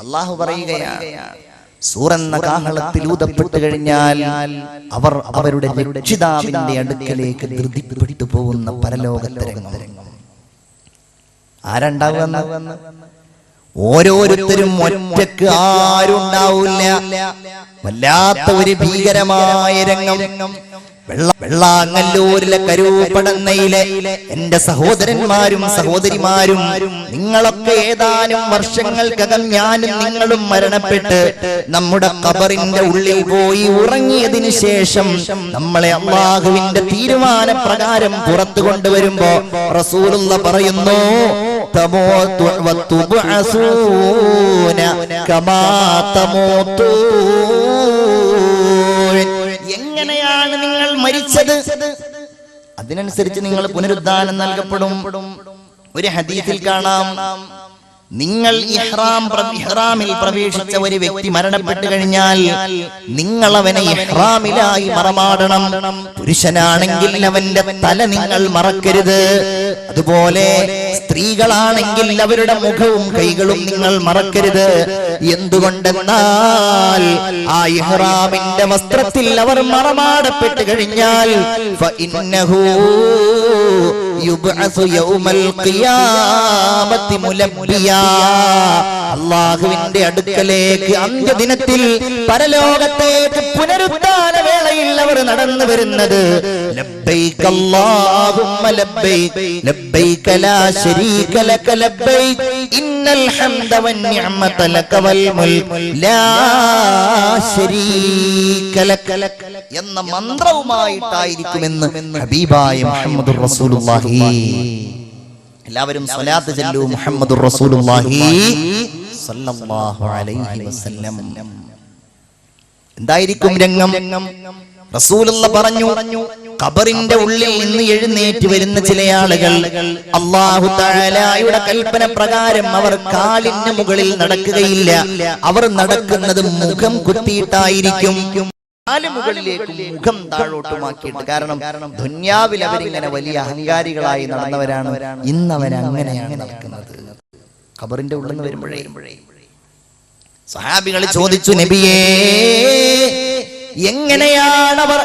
അല്ലാഹു പറയുകയാണ്, സൂറെന്ന കാഹളത്തിൽ ഊതപ്പെട്ടു കഴിഞ്ഞാൽ അവർ അവരുടെ രക്ഷിതാവിന്റെ അടുക്കലേക്ക് ധൃതിപ്പെട്ടു പോകുന്ന പരലോകത്തരംഗം. ആരുണ്ടാവുമെന്ന്? ഓരോരുത്തരും ഒറ്റക്ക് ആരുണ്ടാവില്ല. വല്ലാത്ത ഒരു ഭീകരമായ രംഗം. വെള്ളാങ്ങല്ലൂരിലെ കരൂപ്പടന്നയിലെ എന്റെ സഹോദരന്മാരും സഹോദരിമാരും, നിങ്ങളൊക്കെ ഏതാനും വർഷങ്ങൾക്കകം ഞാനും നിങ്ങളും മരണപ്പെട്ട് നമ്മുടെ ഖബറിന്റെ ഉള്ളിൽ പോയി ഉറങ്ങിയതിനു ശേഷം നമ്മളെ അല്ലാഹുവിന്റെ തീരുമാനപ്രകാരം പുറത്തു കൊണ്ടുവരുമ്പോ റസൂലുള്ള പറയുന്നു, തമൂതു വതുബഅസൂന കമാ തമൂതു. എങ്ങനെയാണ് നിങ്ങൾ മരിച്ചത്, അതിനനുസരിച്ച് നിങ്ങൾ പുനരുദ്ധാനം നൽകപ്പെടും. ഒരു ഹദീസിൽ കാണാം, നിങ്ങൾ ഇഹ്റാമിൽ പ്രവേശിച്ച ഒരു വ്യക്തി മരണപ്പെട്ടു കഴിഞ്ഞാൽ നിങ്ങൾ അവനെ ഇഹ്റാമിലായി മറമാടണം. പുരുഷനാണെങ്കിൽ അവന്റെ തല നിങ്ങൾ മറക്കരുത്. അതുപോലെ സ്ത്രീകളാണെങ്കിൽ അവരുടെ മുഖവും കൈകളും നിങ്ങൾ മറക്കരുത്. എന്തുകൊണ്ടെന്നാൽ ആ ഇഹ്റാമിന്റെ വസ്ത്രത്തിൽ അവർ മറമാടപ്പെട്ടു കഴിഞ്ഞാൽ ഫഇന്നഹു യുബ്അസു യൗമൽ ഖിയാമത്തി മുലബ്ബിയാ, അല്ലാഹുവിന്റെ അടുക്കലേക്ക് അന്ത്യദിനത്തിൽ പരലോകത്തേക്ക് പുനരുദ്ധാന വേളയിൽ അവർ നടന്നു വരുന്നത് ലബ്ബൈക അല്ലാഹുമ്മ ലബ്ബൈക ലബ്ബൈക ലാ ശരീക ലക ലബ്ബൈക ഇന്നൽ ഹംദ വന്നിഅമത ലക വൽ മുൽക് ലാ ശരീക ലക എന്ന മന്ത്രവുമായിട്ടായിരിക്കുമെന്ന് ഹബീബായ മുഹമ്മദുർ റസൂലുള്ളാഹി. എല്ലാവരും സ്വലാത്ത് ചൊല്ലൂ, മുഹമ്മദുർ റസൂലുള്ളാഹി സ്വല്ലല്ലാഹു അലൈഹി വസല്ലം. എന്തായിരിക്കും രംഗം? റസൂലുള്ള പറഞ്ഞു, ഖബറിന്റെ ഉള്ളിൽ നിന്ന് എഴുന്നേറ്റ് വരുന്ന ചില ആളുകൾ അല്ലാഹു തആലയുടെ കൽപ്പന പ്രകാരം അവർ കാലിന് മുകളിൽ നടക്കുകയില്ല. അവർ നടക്കുന്നത് മുഖം കുത്തിയിട്ടായിരിക്കും, മുകളിലേക്ക് മുഖം താഴോട്ടുമാക്കിയിട്ട്. കാരണം ദുനിയാവിൽ അവരിങ്ങനെ വലിയ അഹങ്കാരികളായി നടന്നവരാണ്. ഇന്ന് അവരങ്ങനെയാണ് നടക്കുന്നത്. ഖബറിന്റെ ഉള്ളിൽ നിന്ന് വരുമ്പോഴേ സഹാബികൾ ചോദിച്ചു, നബിയേ, എങ്ങനെയാണ് അവർ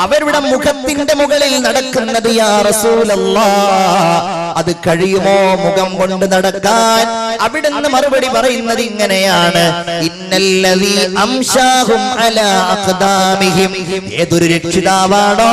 അവരുടെ മുഖത്തിന്റെ മുകളിൽ നടക്കുന്നത് യാ റസൂലല്ലാഹ്? അത് കഴിയുമോ മുഖം കൊണ്ട് നടക്കാൻ? അവിടുന്ന് മറുപടി പറയുന്നത് ഇങ്ങനെയാണ്, ഇന്നല്ലദീ അംശാഹും അലാ അഖ്ദാമിഹിം. ഏതൊരു രക്ഷിതാവാണോ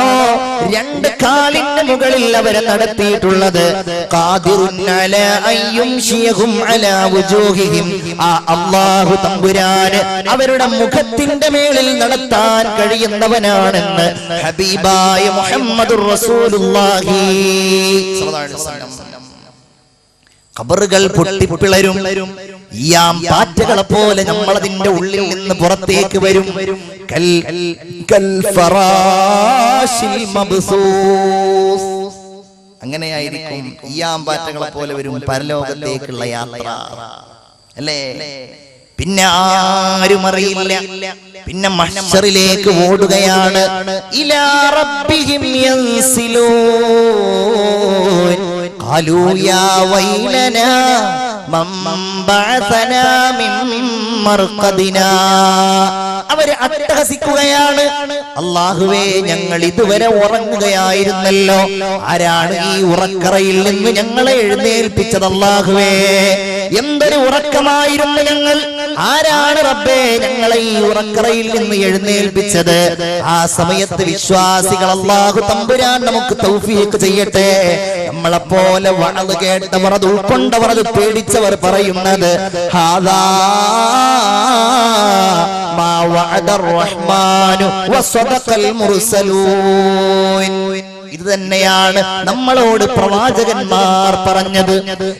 രണ്ട് കാലിന്റെ മുകളിൽ അവരെ നടത്തിയിട്ടുള്ളത്, ഖാദിറുൻ അലാ അയ്യുംശിയഹും അലാ വുജൂഹിഹിം, ആ അല്ലാഹു തമ്പുരാന് അവരുടെ മുഖത്തിന്റെ മേളിൽ നടത്താൻ കഴിയുന്നവനാണെന്ന് ഹബീബായ മുഹമ്മദുർ റസൂലുള്ളാഹി സ്വല്ലല്ലാഹു അലൈഹി വസല്ലം. ഖബറുകൾ പൊട്ടിപ്പിളരും, ഈയാം പാറ്റകളെ പോലെ നമ്മൾ അതിന്റെ ഉള്ളിൽ നിന്ന് പുറത്തേക്ക് വരും. കൽ ഫറാശിൽ മബ്സൂസ്, അങ്ങനെയായിരിക്കും. ഈയാം പാറ്റകളെ പോലെ വരും പരലോകത്തേക്കുള്ള യാത്ര, അല്ലേ? പിന്നെ ആരും അറിയില്ല. പിന്നെ മഹ്ശറിലേക്ക് ഓടുകയാണ്. ഇലാ റബ്ബിഹിം യൻസിലൂൻ ഖാലൂ യാ വൈലനാ മൻ ബഅസനാ മിൻ മർഖദിനാ. അവര് അട്ടഹസിക്കുകയാണ്, അല്ലാഹുവേ, ഞങ്ങൾ ഇതുവരെ ഉറങ്ങുകയായിരുന്നല്ലോ, ആരാണ് ഈ ഉറക്കറയിൽ നിന്ന് ഞങ്ങളെ എഴുന്നേൽപ്പിച്ചത്? അല്ലാഹുവേ, എന്തൊരു ഉറക്കമായിരുന്നു ഞങ്ങൾ, ആരാണ് റബ്ബേ ഞങ്ങളെ ഈ ഉറക്കറയിൽ നിന്ന് എഴുന്നേൽപ്പിച്ചത്? ആ സമയത്ത് വിശ്വാസികൾ അല്ലാഹു തമ്പുരാൻ നമുക്ക് തൗഫീഖ് ചെയ്യട്ടെ. നമ്മളെപ്പോലെ വഅദ് കേട്ടവർ, അത് ഉൾക്കൊണ്ടവർ, അത് പേടിച്ചവർ പറയുന്നത് ഹാദാ മാ വഅദർ റഹ്മാനു വസദഖൽ മുർസലൂൻ. ഇത് തന്നെയാണ് നമ്മളോട് പ്രവാചകന്മാർ പറഞ്ഞത്,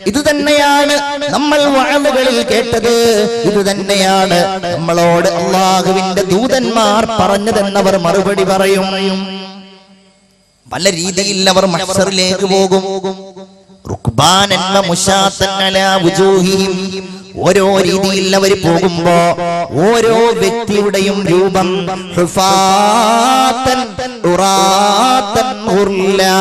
ഇത് തന്നെയാണ് നമ്മൾ വഅദുകളിൽ കേട്ടത്, ഇത് തന്നെയാണ് നമ്മളോട് അല്ലാഹുവിന്റെ ദൂതന്മാർ പറഞ്ഞതെന്നവർ മറുപടി പറയും. പല രീതിയിൽ അവർ മഹ്ശറിലേക്ക് പോകും. റുക്ബാനൻ വ മുശാത്തൻ അലാ വുജൂഹിഹിം, ഓരോ രീതിയിൽ അവർ പോകുമ്പോ ഓരോ വ്യക്തിയുടെയും രൂപം ഹുഫാത്തൻ ഉറാത്തൻ ഉർലാ,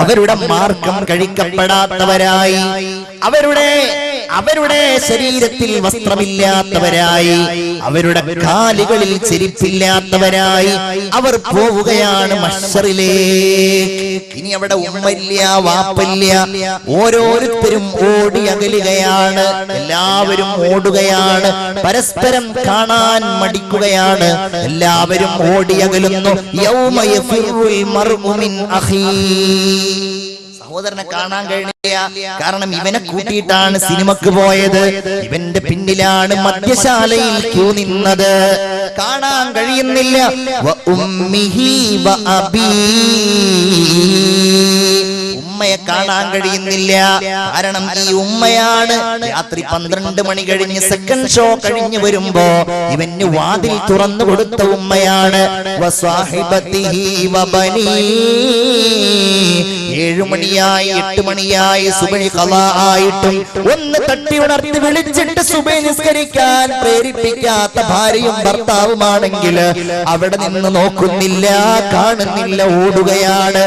അവരുടെ മാർഗം കഴിക്കപ്പെടാത്തവരായി, അവരുടെ അവരുടെ ശരീരത്തിൽ വസ്ത്രമില്ലാത്തവരായി, അവരുടെ കാലുകളിൽ ചെരുപ്പില്ലാത്തവരായി അവർ പോവുകയാണ് മഹ്ശറിലേക്ക്. ഇനി അവിടെ ഉമ്മയില്ല, വാപ്പയില്ല, ഓരോരുത്തരും ഓടി അകലുകയാണ്. എല്ലാവരും ഓടുകയാണ്, പരസ്പരം കാണാൻ മടിക്കുകയാണ്. എല്ലാവരും ഓടി അകലുന്നു. യൗമ യഫിറുൽ മർഉ മിൻ അഖീ. സഹോദരനെ കാണാൻ കഴിയില്ല, കാരണം ഇവനെ കൂട്ടിയിട്ടാണ് സിനിമക്ക് പോയത്. ഇവന്റെ പിന്നിലാണ് മദ്യശാലയിൽ ക്യൂ നിന്നത്. കാണാൻ കഴിയുന്നില്ല. വ ഉമ്മിഹി വ അബീ, ഉമ്മയെ കാണാൻ കഴിയുന്നില്ല. കാരണം ഈ ഉമ്മയാണ് രാത്രി 12 മണി കഴിഞ്ഞ് സെക്കൻഡ് ഷോ കഴിഞ്ഞ് വരുമ്പോ ഇവന് വാതിൽ തുറന്നു കൊടുത്ത ഉമ്മയാണ്. 7 മണിയായി 8 മണിയായി സുബഹി ഖളാ ആയിട്ടും ഒന്ന് തട്ടി ഉണർത്തി വിളിച്ചിട്ട് സുബഹി നിസ്കരിക്കാൻ പ്രേരിപ്പിക്കാത്ത ഭാര്യയും ഭർത്താവുമാണെങ്കിൽ അവിടെ നിന്ന് നോക്കുന്നില്ല, കാണുന്നില്ല, ഓടുകയാണ്.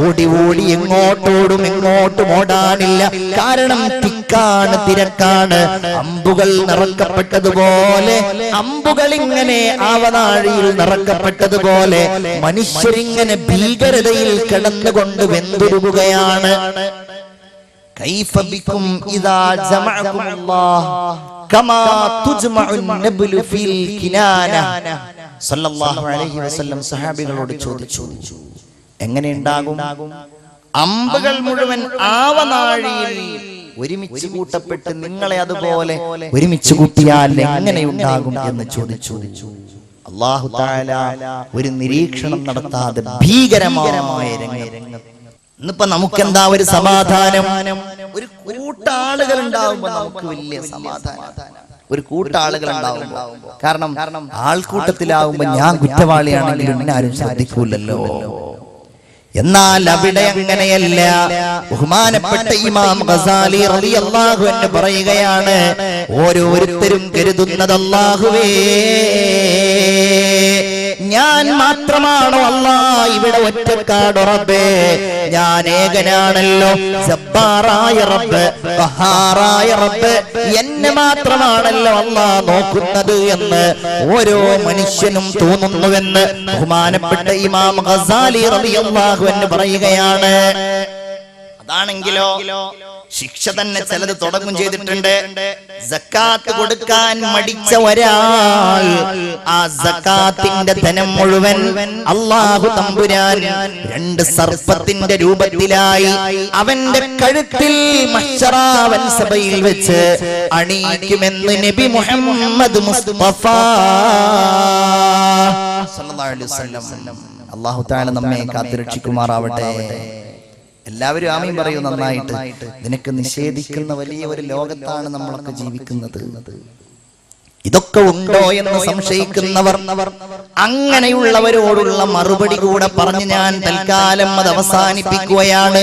ഓടി ഓടി എങ്ങോട്ടോടും എങ്ങോട്ടും ഓടാനില്ല. കാരണം തിക്കാണ്, തിരക്കാണ്. അമ്പുകൾ നിറക്കപ്പെട്ടതുപോലെ, അമ്പുകൾ ഇങ്ങനെ ആവനാഴിയിൽ നിറക്കപ്പെട്ടതുപോലെ മനുഷ്യരിങ്ങനെ ഭീകരതയിൽ കിടന്നുകൊണ്ട് വെന്തുരുകുകയാണ്. കൈഫ ബികും ഇദാ ജമഅകുമുല്ലാഹ് കമാ തുജ്മഉൻ നബ്ലു ഫിൽ കിനാന. സല്ലല്ലാഹു അലൈഹി വസല്ലം സഹാബികളോട് ചോദിച്ചു, എങ്ങനെ ഉണ്ടാകും? അമ്പുകൾ മുഴുവൻ ആവനാഴിയിൽ ഒരുമിച്ച് കൂട്ടപ്പെട്ട് നിങ്ങളെ അതുപോലെ ഒരുമിച്ച് കൂട്ടിയാൽ എങ്ങനെയുണ്ടാകും എന്ന് ചോദിച്ചു. അല്ലാഹു തആല ഒരു നിരീക്ഷണം നടത്താതെ ഭീകരമായ രംഗം. ഇന്നിപ്പോ നമുക്കെന്താ ഒരു സമാധാനം? ഒരു കൂട്ടാളുകൾ ഉണ്ടാവുമ്പോ നമുക്ക് വലിയ സമാധാനം. ഒരു കൂട്ടാളുകൾ ഉണ്ടാവുമ്പോ, കാരണം ആൾക്കൂട്ടത്തിലാവുമ്പോ ഞാൻ കുറ്റവാളിയാണെങ്കിലും എന്നെ ആരും ശ്രദ്ധിക്കൂലല്ലോ. എന്നാൽ അവിടെ അങ്ങനെയല്ല. ബഹുമാനപ്പെട്ട ഇമാം ഗസാലി റളിയല്ലാഹു അൻഹു പറയുകയാണ്, ഓരോരുത്തരും കരുതുന്നത് അല്ലാഹുവേ ഞാൻ മാത്രമാണോ അല്ലാഹ് ഇവിടെ ഒറ്റക്കാട് റബ്ബേ, ഞാൻ ഏകനാണല്ലോ, ജബ്ബാറായ റബ്ബ്, ഖഹാറായ റബ്ബ്, എന്നെ മാത്രമാണല്ലോ അല്ലാഹ് നോക്കുന്നത് എന്ന് ഓരോ മനുഷ്യനും തോന്നുന്നുവെന്ന് ബഹുമാനപ്പെട്ട ഇമാം ഗസാലി റളിയല്ലാഹു അൻഹു പറയുകയാണ്. അതാണെങ്കിലോ ശിക്ഷ തന്നെ ചിലത് തുടങ്ങും ചെയ്തിട്ടുണ്ട്. സക്കാത്ത് കൊടുക്കാൻ മടിച്ച ഒരാൾ ആ സക്കാത്തിന്റെ ധനം മുഴുവൻ അല്ലാഹു തമ്പുരാൻ 2 സർപ്പത്തിന്റെ രൂപത്തിലായി അവന്റെ കഴുത്തിൽ മഹ്ശറാവൻ സഭയിൽ വെച്ച് അണിയിക്കുമെന്ന് നബി മുഹമ്മദ് മുസ്തഫ സല്ലല്ലാഹു അലൈഹി വസല്ലം. അല്ലാഹു തആല നമ്മെ കാത്തുരക്ഷിക്കുമാറാവട്ടെ. എല്ലാവരും ആമീൻ പറയൂ നന്നായിട്ട്. നിനക്ക് നിഷേധിക്കുന്ന വലിയ ഒരു ലോകത്താണ് നമ്മളൊക്കെ ജീവിക്കുന്നത്. ഇതൊക്കെ ഉണ്ടോ എന്ന് സംശയിക്കുന്നവർ, അങ്ങനെയുള്ളവരോടുള്ള മറുപടി കൂടെ പറഞ്ഞ് ഞാൻ തൽക്കാലം അത് അവസാനിപ്പിക്കുകയാണ്.